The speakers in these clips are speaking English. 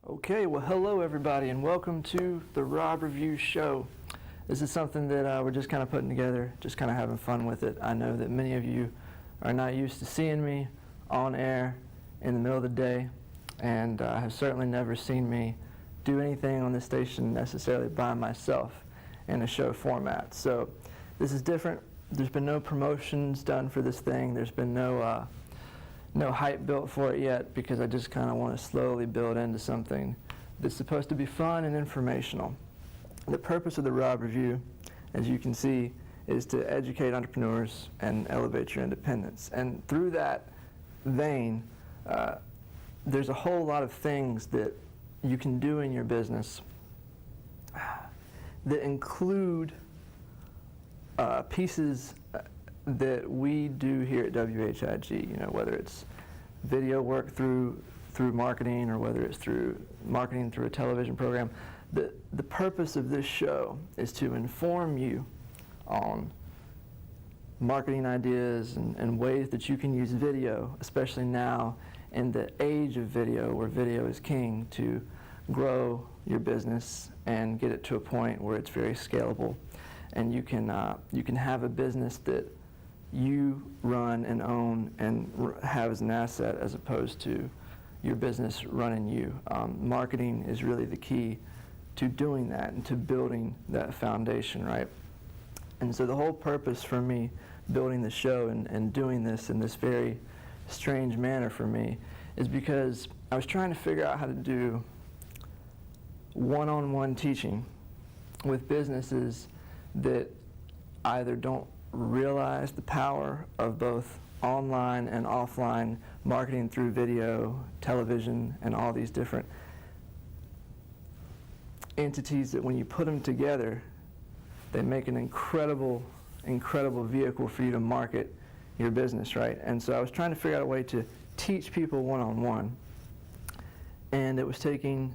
Okay, well, hello everybody, and welcome to the Rob Review Show. This is something that we're just kind of putting together, just kind of having fun with it. I know that many of you are not used to seeing me on air in the middle of the day, and have certainly never seen me do anything on this station necessarily by myself in a show format. So this is different. There's been no promotions done for this thing. There's been no hype built for it yet, because I just kind of want to slowly build into something that's supposed to be fun and informational. The purpose of the Rob Review, as you can see, is to educate entrepreneurs and elevate your independence. And through that vein, there's a whole lot of things that you can do in your business that include pieces that we do here at WHIG, whether it's video work through marketing, or whether it's through marketing through a television program. The purpose of this show is to inform you on marketing ideas and ways that you can use video, especially now in the age of video, where video is king, to grow your business and get it to a point where it's very scalable, and you can have a business that you run and own and have as an asset, as opposed to your business running you. Marketing is really the key to doing that and to building that foundation, right? And so the whole purpose for me building the show and doing this in this very strange manner for me is because I was trying to figure out how to do one-on-one teaching with businesses that either don't realize the power of both online and offline marketing through video, television, and all these different entities that when you put them together, they make an incredible vehicle for you to market your business, right? And so I was trying to figure out a way to teach people one-on-one, and it was taking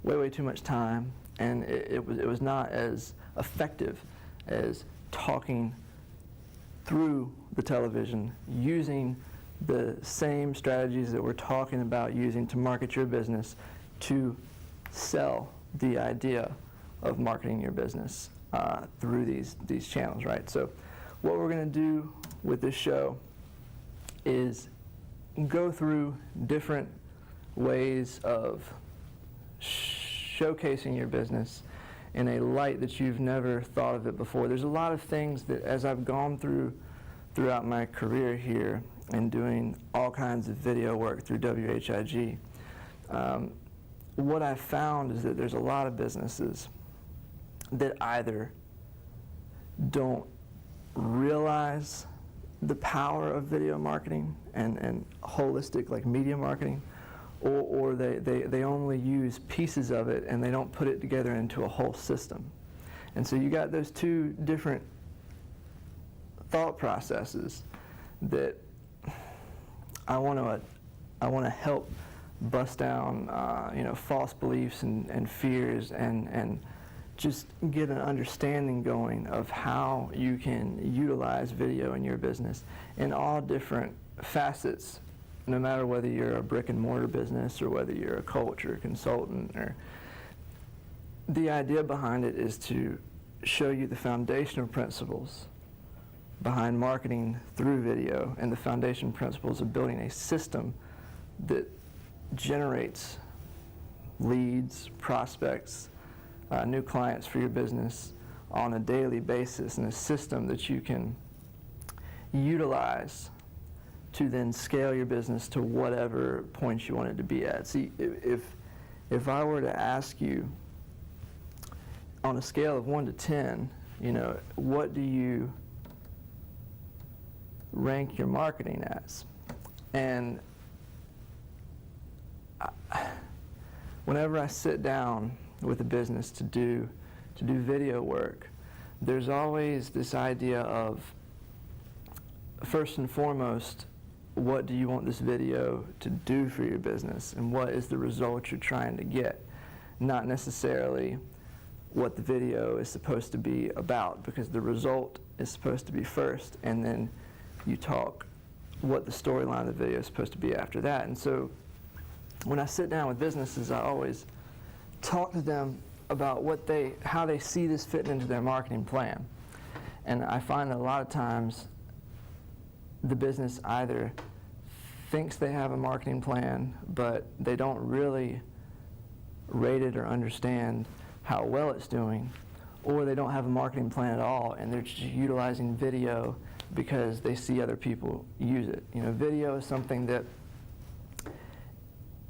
way too much time, and it was not as effective as talking through the television, using the same strategies that we're talking about using to market your business, to sell the idea of marketing your business through these channels, right? So what we're going to do with this show is go through different ways of showcasing your business in a light that you've never thought of it before. There's a lot of things that, as I've gone throughout my career here and doing all kinds of video work through WHIG, what I've found is that there's a lot of businesses that either don't realize the power of video marketing and holistic, like media marketing, or they only use pieces of it and they don't put it together into a whole system. And so you got those two different thought processes that I want to help bust down false beliefs and fears, and just get an understanding going of how you can utilize video in your business in all different facets, no matter whether you're a brick and mortar business or whether you're a coach or a consultant. Or the idea behind it is to show you the foundational principles behind marketing through video, and the foundation principles of building a system that generates leads, prospects, new clients for your business on a daily basis, and a system that you can utilize to then scale your business to whatever point you want it to be at. See, if I were to ask you on a scale of 1 to 10, what do you rank your marketing as? And whenever I sit down with a business to do video work, there's always this idea of, first and foremost, what do you want this video to do for your business, and what is the result you're trying to get? Not necessarily what the video is supposed to be about, because the result is supposed to be first, and then you talk what the storyline of the video is supposed to be after that. And so when I sit down with businesses, I always talk to them about how they see this fitting into their marketing plan. And I find that a lot of times the business either thinks they have a marketing plan, but they don't really rate it or understand how well it's doing, or they don't have a marketing plan at all and they're just utilizing video because they see other people use it. You know, video is something that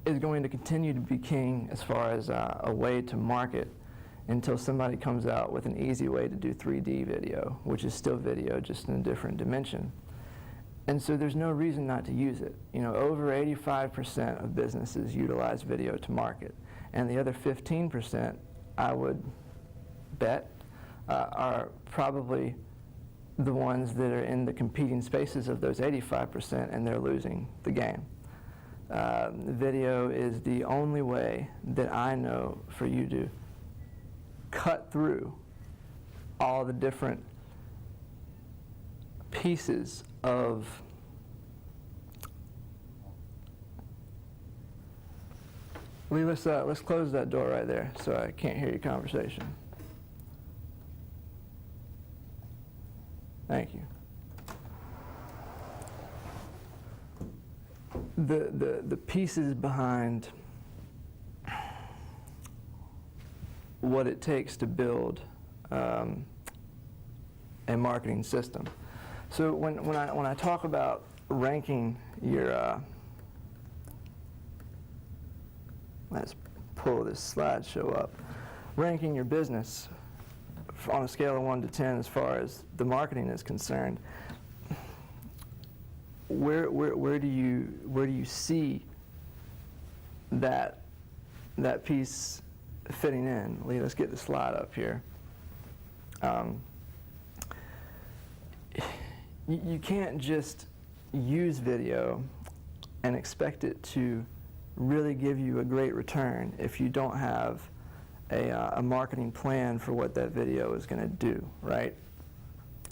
is going to continue to be king as far as a way to market until somebody comes out with an easy way to do 3D video, which is still video, just in a different dimension. And so there's no reason not to use it. You know, over 85% of businesses utilize video to market, and the other 15%, I would bet, are probably the ones that are in the competing spaces of those 85%, and they're losing the game. Video is the only way that I know for you to cut through all the different pieces of Lee, let's close that door right there so I can't hear your conversation. Thank you. The pieces behind what it takes to build a marketing system. So when I talk about ranking your let's pull this slideshow up, ranking your business on a scale of 1 to 10 as far as the marketing is concerned, where do you see that piece fitting in? Lee, let's get the slide up here. You can't just use video and expect it to really give you a great return if you don't have a marketing plan for what that video is going to do, right?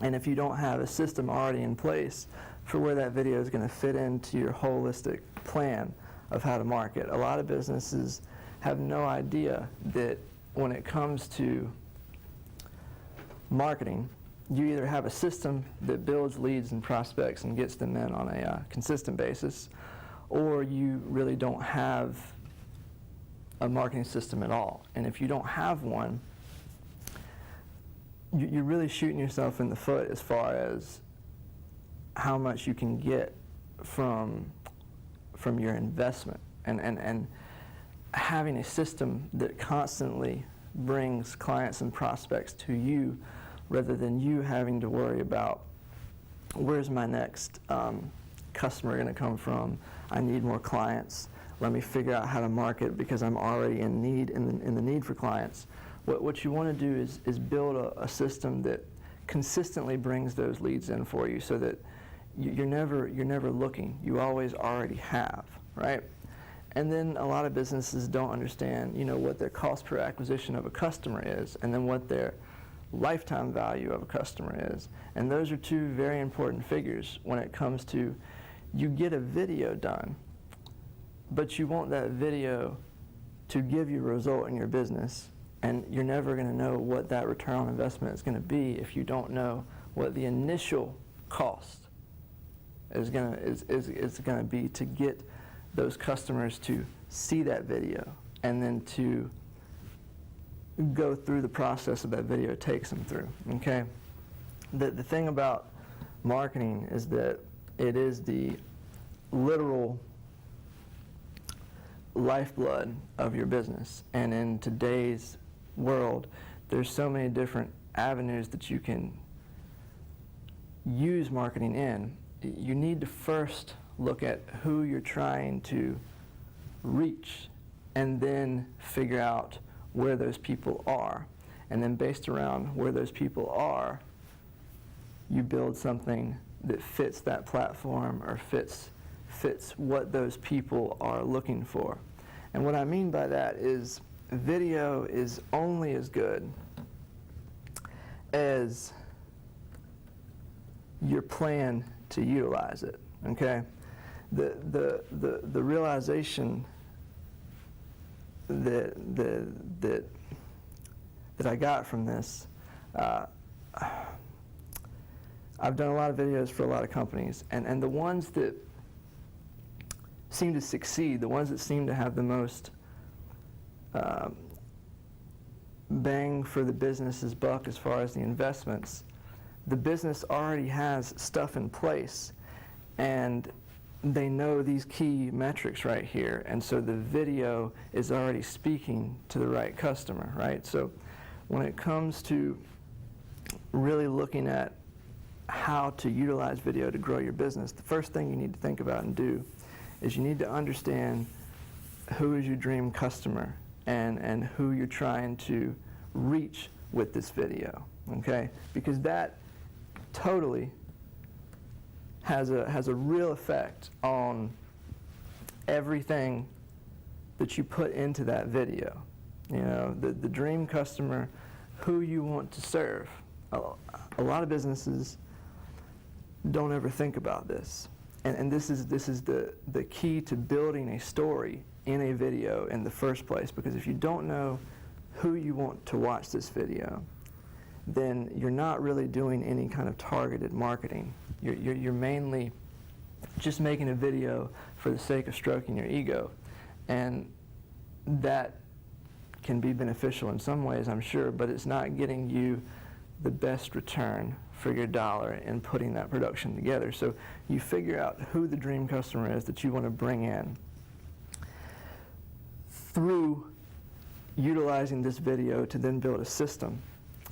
And if you don't have a system already in place for where that video is going to fit into your holistic plan of how to market. A lot of businesses have no idea that when it comes to marketing, you either have a system that builds leads and prospects and gets them in on a consistent basis, or you really don't have a marketing system at all. And if you don't have one, you're really shooting yourself in the foot as far as how much you can get from your investment. And having a system that constantly brings clients and prospects to you rather than you having to worry about where's my next customer going to come from, I need more clients, let me figure out how to market because I'm already in the need for clients. What you want to do is build a system that consistently brings those leads in for you so that you're never looking, you always already have, right? And then a lot of businesses don't understand, what their cost per acquisition of a customer is, and then what their lifetime value of a customer is. And those are two very important figures when it comes to, you get a video done, but you want that video to give you a result in your business, and you're never going to know what that return on investment is going to be if you don't know what the initial cost is going to be to get those customers to see that video and then to go through the process that video takes them through, okay? The thing about marketing is that it is the literal lifeblood of your business. And in today's world, there's so many different avenues that you can use marketing in. You need to first look at who you're trying to reach and then figure out where those people are. And then based around where those people are, you build something that fits that platform or fits what those people are looking for. And what I mean by that is video is only as good as your plan to utilize it, okay? The realization that I got from this. I've done a lot of videos for a lot of companies, and the ones that seem to succeed, the ones that seem to have the most bang for the business's buck as far as the investments, the business already has stuff in place, and they know these key metrics right here, and so the video is already speaking to the right customer, right? So when it comes to really looking at how to utilize video to grow your business, the first thing you need to think about and do is you need to understand who is your dream customer and who you're trying to reach with this video, okay? Because that totally has a real effect on everything that you put into that video. You know, the dream customer, who you want to serve. A lot of businesses don't ever think about this. And this is the key to building a story in a video in the first place, because if you don't know who you want to watch this video, then you're not really doing any kind of targeted marketing. You're mainly just making a video for the sake of stroking your ego, and that can be beneficial in some ways, I'm sure, but it's not getting you the best return for your dollar in putting that production together. So you figure out who the dream customer is that you want to bring in through utilizing this video to then build a system.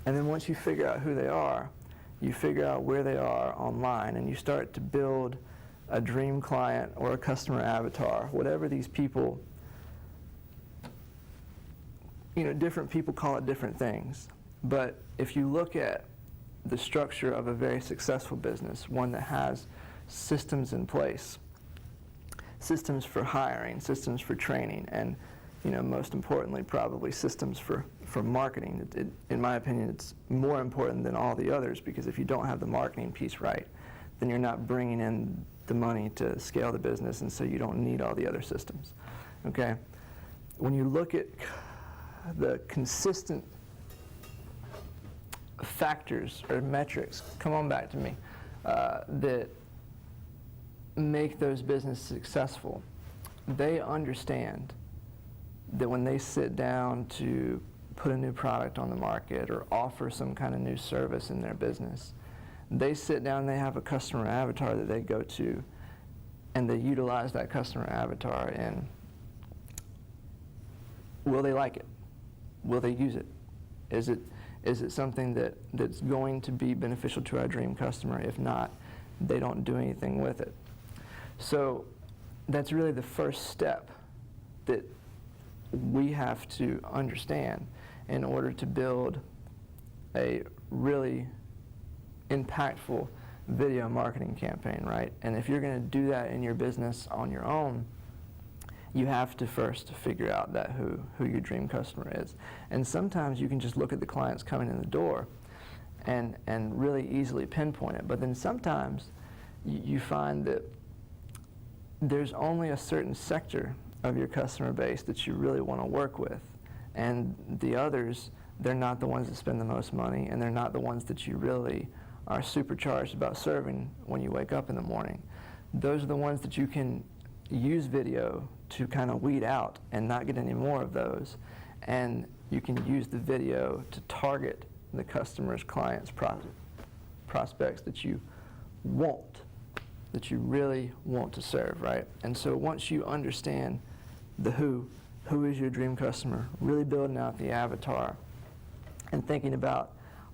And then once you figure out who they are, you figure out where they are online, and you start to build a dream client or a customer avatar, whatever these people, you know, different people call it different things. But if you look at the structure of a very successful business, one that has systems in place, systems for hiring, systems for training, and, you know, most importantly, probably systems for marketing. In my opinion, it's more important than all the others, because if you don't have the marketing piece right, then you're not bringing in the money to scale the business, and so you don't need all the other systems, okay? When you look at the consistent factors or metrics, come on back to me, that make those businesses successful, they understand that when they sit down to put a new product on the market or offer some kind of new service in their business, they sit down and they have a customer avatar that they go to, and they utilize that customer avatar. And will they like it? Will they use it? Is it something that's going to be beneficial to our dream customer? If not, they don't do anything with it. So that's really the first step that we have to understand in order to build a really impactful video marketing campaign, right? And if you're going to do that in your business on your own, you have to first figure out that who your dream customer is. And sometimes you can just look at the clients coming in the door and really easily pinpoint it. But then sometimes you find that there's only a certain sector of your customer base that you really want to work with. And the others, they're not the ones that spend the most money, and they're not the ones that you really are supercharged about serving when you wake up in the morning. Those are the ones that you can use video to kind of weed out and not get any more of those. And you can use the video to target the customers, clients, prospects that you want, that you really want to serve, right? And so once you understand the who is your dream customer, really building out the avatar and thinking about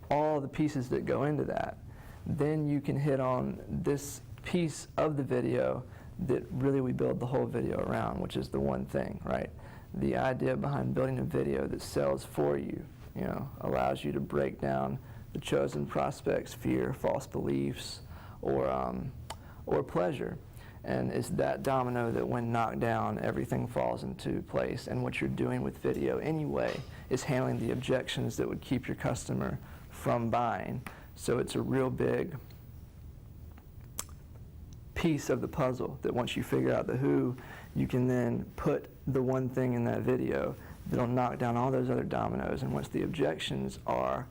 all the pieces that go into that, then you can hit on this piece of the video that really we build the whole video around, which is the one thing, right? The idea behind building a video that sells for you, you know, allows you to break down the chosen prospect's fear, false beliefs, or pleasure. And it's that domino that when knocked down, everything falls into place. And what you're doing with video anyway is handling the objections that would keep your customer from buying. So it's a real big piece of the puzzle that once you figure out the who, you can then put the one thing in that video that'll knock down all those other dominoes. And once the objections are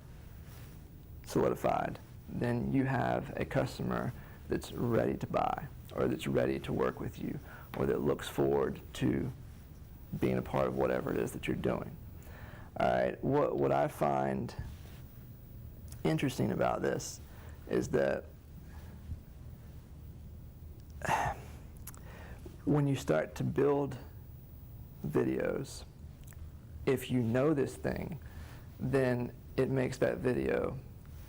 solidified, then you have a customer that's ready to buy, or that's ready to work with you, or that looks forward to being a part of whatever it is that you're doing. All right, what I find interesting about this is that when you start to build videos, if you know this thing, then it makes that video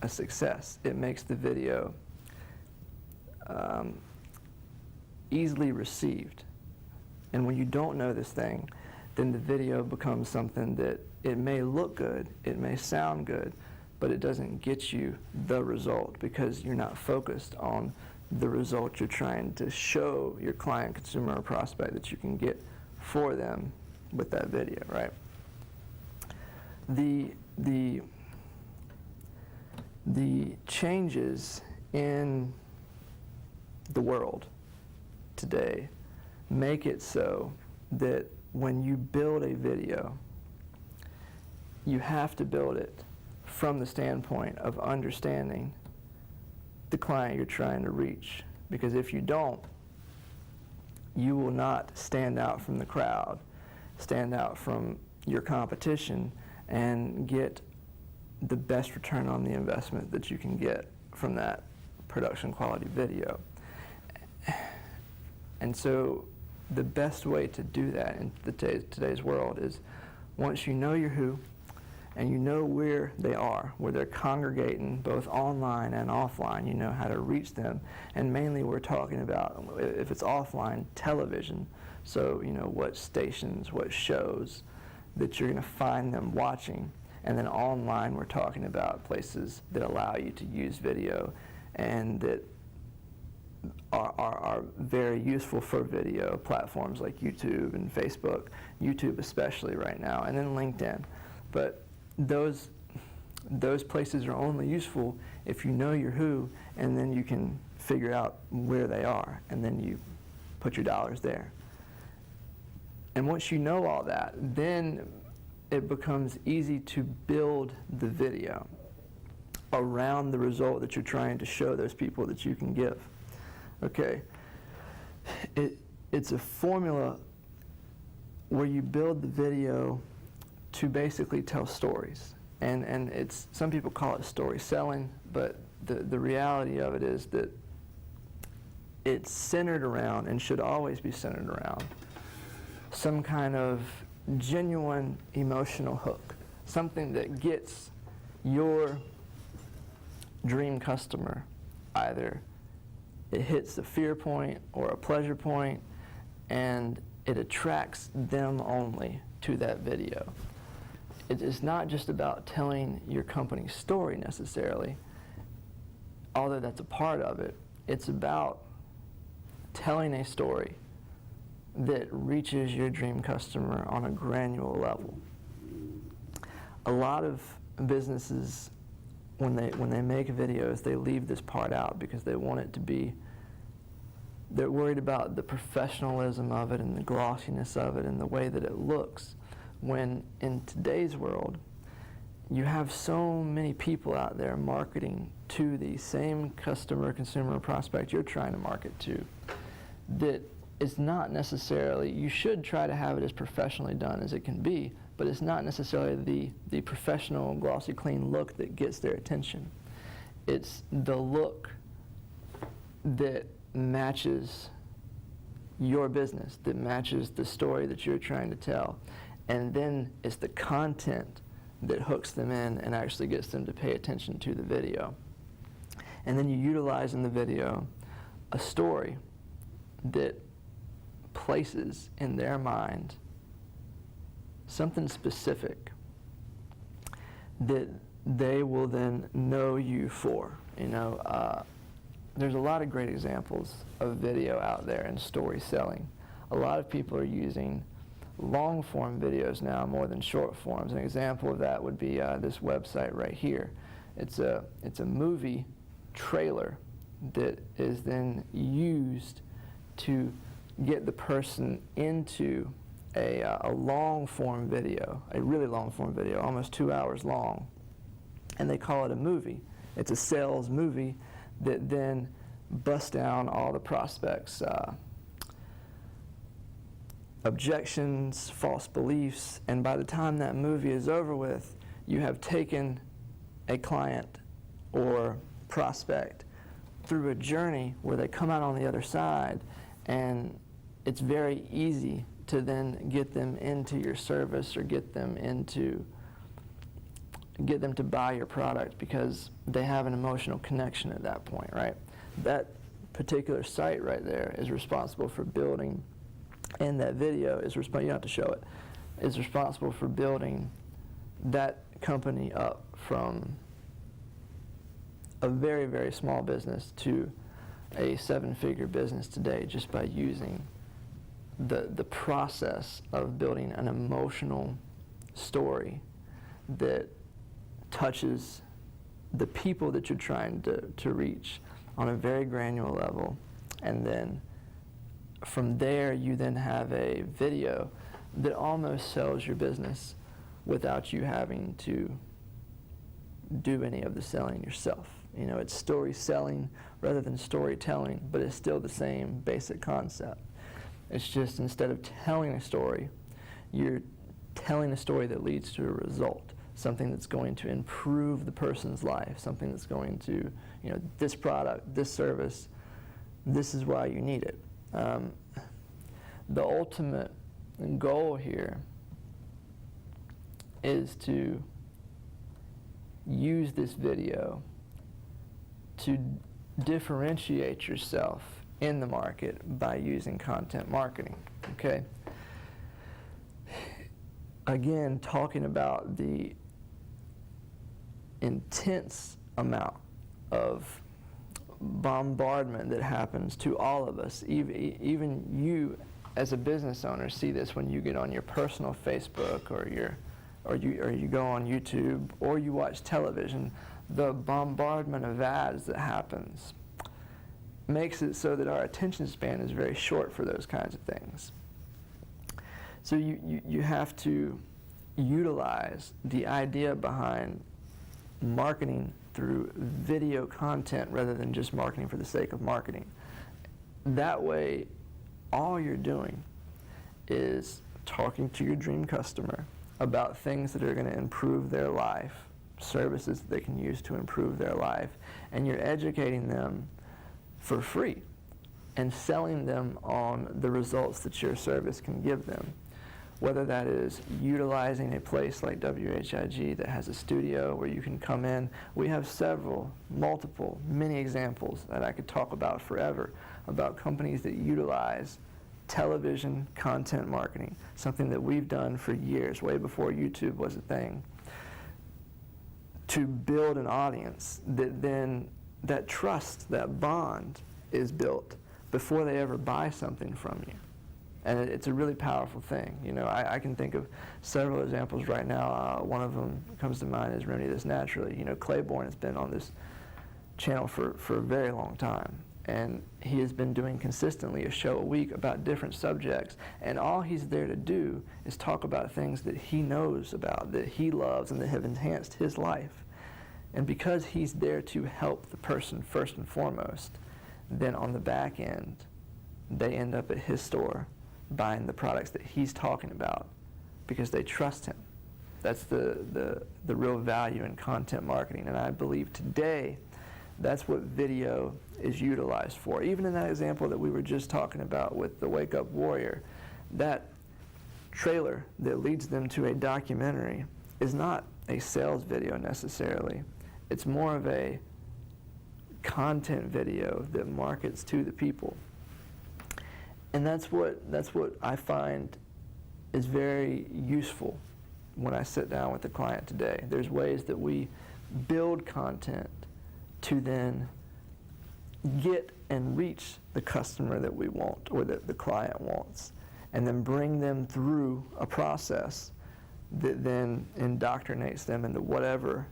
a success. It makes the video easily received. And when you don't know this thing, then the video becomes something that it may look good, it may sound good, but it doesn't get you the result because you're not focused on the result you're trying to show your client, consumer, or prospect that you can get for them with that video, right? The changes in the world today make it so that when you build a video, you have to build it from the standpoint of understanding the client you're trying to reach. Because if you don't, you will not stand out from the crowd, stand out from your competition, and get the best return on the investment that you can get from that production quality video. And so the best way to do that in today's world is, once you know your who and you know where they are, where they're congregating both online and offline, you know how to reach them. And mainly we're talking about, if it's offline, television. So you know what stations, what shows that you're going to find them watching. And then online we're talking about places that allow you to use video and that are very useful for video, platforms like YouTube and Facebook, YouTube especially right now, and then LinkedIn. But those places are only useful if you know your who, and then you can figure out where they are, and then you put your dollars there. And once you know all that, then it becomes easy to build the video around the result that you're trying to show those people that you can give. Okay, it's a formula where you build the video to basically tell stories. And it's, some people call it story selling, but the reality of it is that it's centered around, and should always be centered around, some kind of genuine emotional hook, something that gets your dream customer, either it hits a fear point or a pleasure point, and it attracts them only to that video. It is not just about telling your company's story necessarily, although that's a part of it. It's about telling a story that reaches your dream customer on a granular level. A lot of businesses, when they make videos, they leave this part out because they want it to be, they're worried about the professionalism of it and the glossiness of it and the way that it looks. When in today's world, you have so many people out there marketing to the same customer, consumer, prospect you're trying to market to, that it's not necessarily, you should try to have it as professionally done as it can be, but it's not necessarily the professional, glossy, clean look that gets their attention. It's the look that matches your business, that matches the story that you're trying to tell. And then it's the content that hooks them in and actually gets them to pay attention to the video. And then you utilize in the video a story that places in their mind something specific that they will then know you for. You know, there's a lot of great examples of video out there and story selling. A lot of people are using long form videos now more than short forms. An example of that would be this website right here. It's a movie trailer that is then used to get the person into a long form video, a really long form video, almost 2 hours long, and they call it a movie. It's a sales movie that then busts down all the prospects' objections, false beliefs, and by the time that movie is over with, you have taken a client or prospect through a journey where they come out on the other side, and it's very easy to then get them into your service or get them to buy your product because they have an emotional connection at that point, right? That particular site right there is responsible for building, and that video is you don't have to show it, is responsible for building that company up from a very, very small business to a 7-figure business today just by using the process of building an emotional story that touches the people that you're trying to reach on a very granular level. And then from there, you then have a video that almost sells your business without you having to do any of the selling yourself. You know, it's story selling rather than storytelling, but it's still the same basic concept. It's just instead of telling a story, you're telling a story that leads to a result, something that's going to improve the person's life, something that's going to, you know, this product, this service, this is why you need it. The ultimate goal here is to use this video to differentiate yourself in the market by using content marketing, okay? Again, talking about the intense amount of bombardment that happens to all of us. Even you as a business owner see this when you get on your personal Facebook or you go on YouTube or you watch television. The bombardment of ads that happens makes it so that our attention span is very short for those kinds of things. So you have to utilize the idea behind marketing through video content rather than just marketing for the sake of marketing. That way, all you're doing is talking to your dream customer about things that are going to improve their life, services that they can use to improve their life, and you're educating them for free and selling them on the results that your service can give them. Whether that is utilizing a place like WHIG that has a studio where you can come in. We have many examples that I could talk about forever about companies that utilize television content marketing, something that we've done for years, way before YouTube was a thing, to build an audience that then, that trust, that bond is built before they ever buy something from you. And it's a really powerful thing. You know, I can think of several examples right now. One of them comes to mind is Remedy This Naturally. You know, Claiborne has been on this channel for a very long time. And he has been doing consistently a show a week about different subjects. And all he's there to do is talk about things that he knows about, that he loves, and that have enhanced his life. And because he's there to help the person first and foremost, then on the back end, they end up at his store buying the products that he's talking about because they trust him. That's the real value in content marketing. And I believe today that's what video is utilized for. Even in that example that we were just talking about with the Wake Up Warrior, that trailer that leads them to a documentary is not a sales video necessarily. It's more of a content video that markets to the people. And that's what I find is very useful when I sit down with the client today. There's ways that we build content to then get and reach the customer that we want or that the client wants, and then bring them through a process that then indoctrinates them into whatever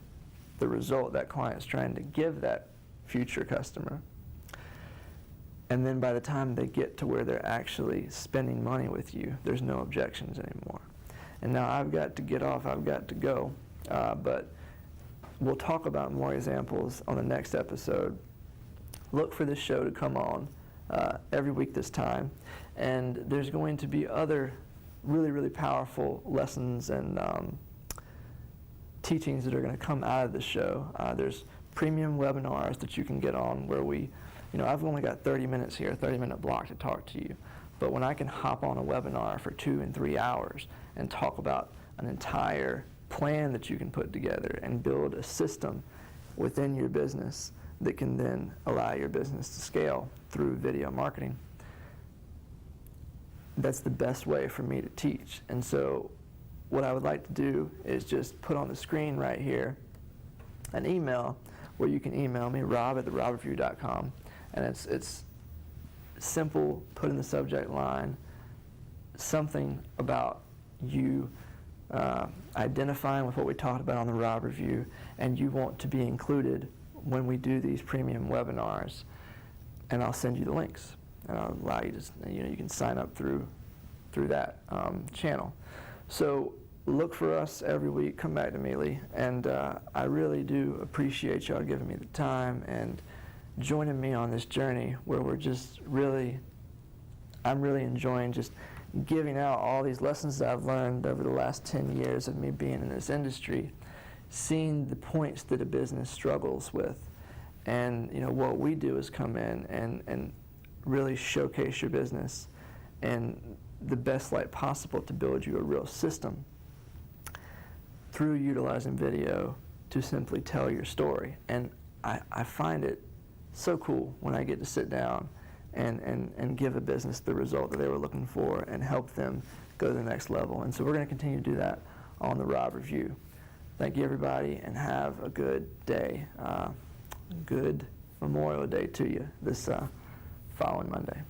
the result that client's trying to give that future customer. And then by the time they get to where they're actually spending money with you, there's no objections anymore. And now I've got to get off, I've got to go, but we'll talk about more examples on the next episode. Look for this show to come on every week this time. And there's going to be other really, really powerful lessons and teachings that are going to come out of the show. There's premium webinars that you can get on where I've only got 30 minutes here, a 30-minute block to talk to you. But when I can hop on a webinar for 2 and 3 hours and talk about an entire plan that you can put together and build a system within your business that can then allow your business to scale through video marketing, that's the best way for me to teach. And so what I would like to do is just put on the screen right here an email where you can email me, rob@therobreview.com. And it's simple, put in the subject line something about you identifying with what we talked about on the Rob Review, and you want to be included when we do these premium webinars, and I'll send you the links, and I'll allow you to, you can sign up through that channel. So look for us every week. Come back to me, Lee, and I really do appreciate y'all giving me the time and joining me on this journey where I'm really enjoying just giving out all these lessons that I've learned over the last 10 years of me being in this industry, seeing the points that a business struggles with. And what we do is come in and really showcase your business in the best light possible to build you a real system through utilizing video to simply tell your story. And I find it so cool when I get to sit down and give a business the result that they were looking for and help them go to the next level. And so we're going to continue to do that on the Rob Review. Thank you, everybody, and have a good day. Good Memorial Day to you this following Monday.